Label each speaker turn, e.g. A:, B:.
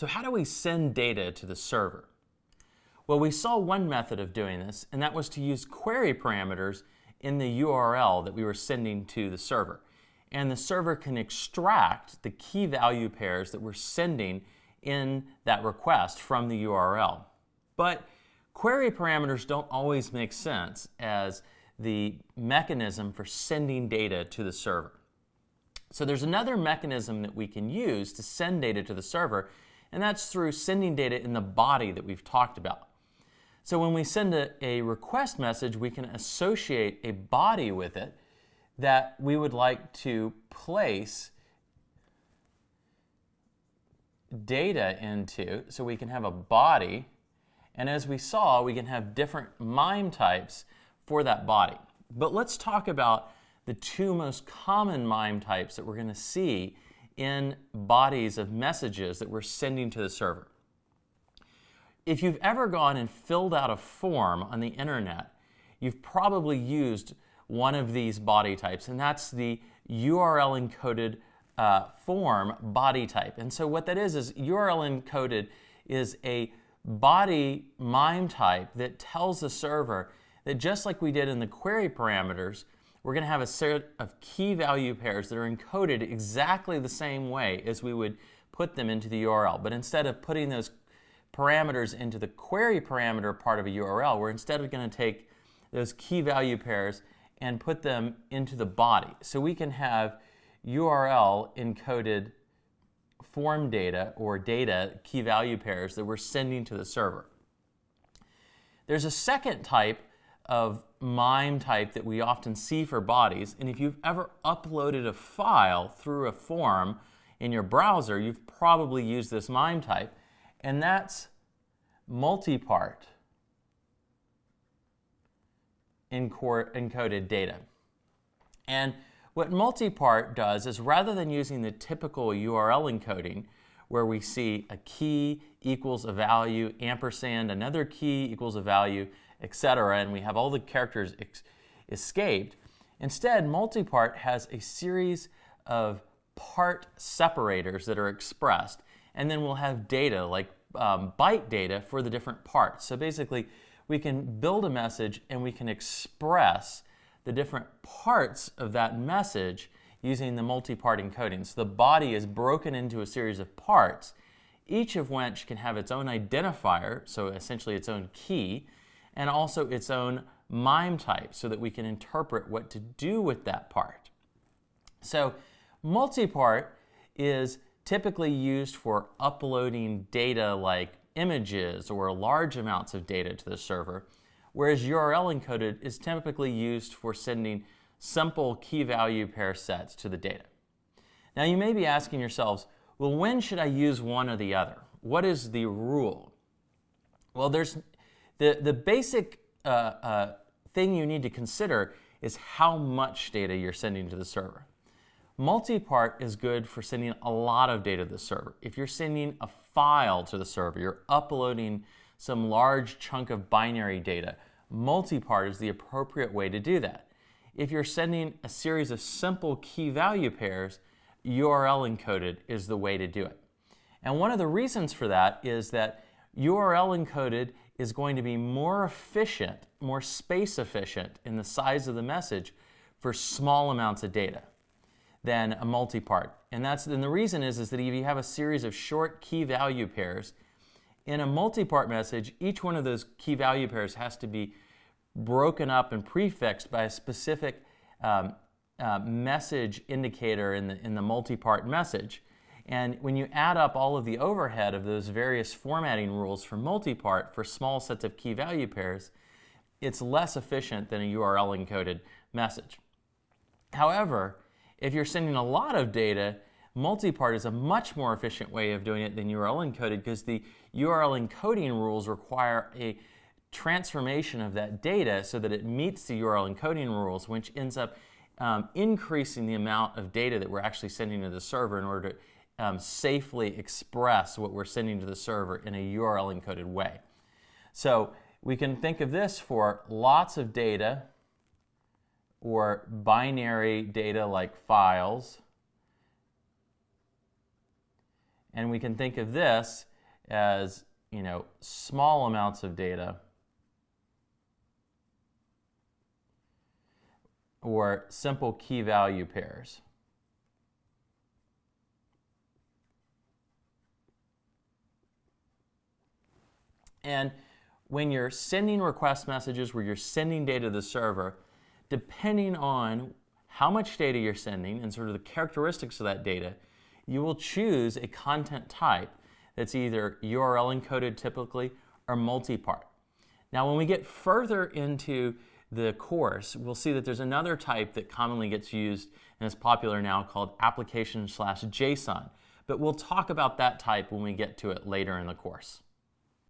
A: So how do we send data to the server? Well, we saw one method of doing this, and that was to use query parameters in the URL that we were sending to the server. And the server can extract the key value pairs that we're sending in that request from the URL. But query parameters don't always make sense as the mechanism for sending data to the server. So there's another mechanism that we can use to send data to the server, and that's through sending data in the body that we've talked about. So when we send a request message, we can associate a body with it that we would like to place data into. So we can have a body, and as we saw, we can have different MIME types for that body. But let's talk about the two most common MIME types that we're going to see in bodies of messages that we're sending to the server. If you've ever gone and filled out a form on the internet, you've probably used one of these body types, and that's the URL encoded form body type. And so what that is URL encoded is a body MIME type that tells the server that just like we did in the query parameters, we're going to have a set of key value pairs that are encoded exactly the same way as we would put them into the URL. But instead of putting those parameters into the query parameter part of a URL, we're instead going to take those key value pairs and put them into the body. So we can have URL encoded form data or data key value pairs that we're sending to the server. There's a second type of MIME type that we often see for bodies, and if you've ever uploaded a file through a form in your browser, you've probably used this MIME type, and that's multi-part encoded data. And what multi-part does is rather than using the typical URL encoding where we see a key equals a value, ampersand, another key equals a value, etc., and we have all the characters escaped, instead multi-part has a series of part separators that are expressed, and then we'll have data like byte data for the different parts. So basically we can build a message and we can express the different parts of that message using the multi-part encoding. So the body is broken into a series of parts, each of which can have its own identifier, so essentially its own key, and also its own MIME type so that we can interpret what to do with that part. So multi-part is typically used for uploading data like images or large amounts of data to the server, whereas URL encoded is typically used for sending simple key value pair sets to the data. Now you may be asking yourselves, well, when should I use one or the other? What is the rule? Well, there's the basic thing you need to consider is how much data you're sending to the server. Multi-part is good for sending a lot of data to the server. If you're sending a file to the server, you're uploading some large chunk of binary data, multi-part is the appropriate way to do that. If you're sending a series of simple key value pairs, URL encoded is the way to do it. And one of the reasons for that is that URL encoded is going to be more efficient, more space efficient in the size of the message for small amounts of data than a multi-part. And the reason is that if you have a series of short key value pairs, in a multi-part message, each one of those key value pairs has to be broken up and prefixed by a specific message indicator in the multi-part message. And when you add up all of the overhead of those various formatting rules for multi-part for small sets of key value pairs, it's less efficient than a URL encoded message. However, if you're sending a lot of data, multi-part is a much more efficient way of doing it than URL encoded because the URL encoding rules require a transformation of that data so that it meets the URL encoding rules, which ends up increasing the amount of data that we're actually sending to the server in order to safely express what we're sending to the server in a URL encoded way. So we can think of this for lots of data or binary data like files. And we can think of this as, small amounts of data or simple key value pairs. And when you're sending request messages, where you're sending data to the server, depending on how much data you're sending and sort of the characteristics of that data, you will choose a content type that's either URL encoded typically or multi-part. Now, when we get further into the course, we'll see that there's another type that commonly gets used and is popular now called application/JSON. But we'll talk about that type when we get to it later in the course.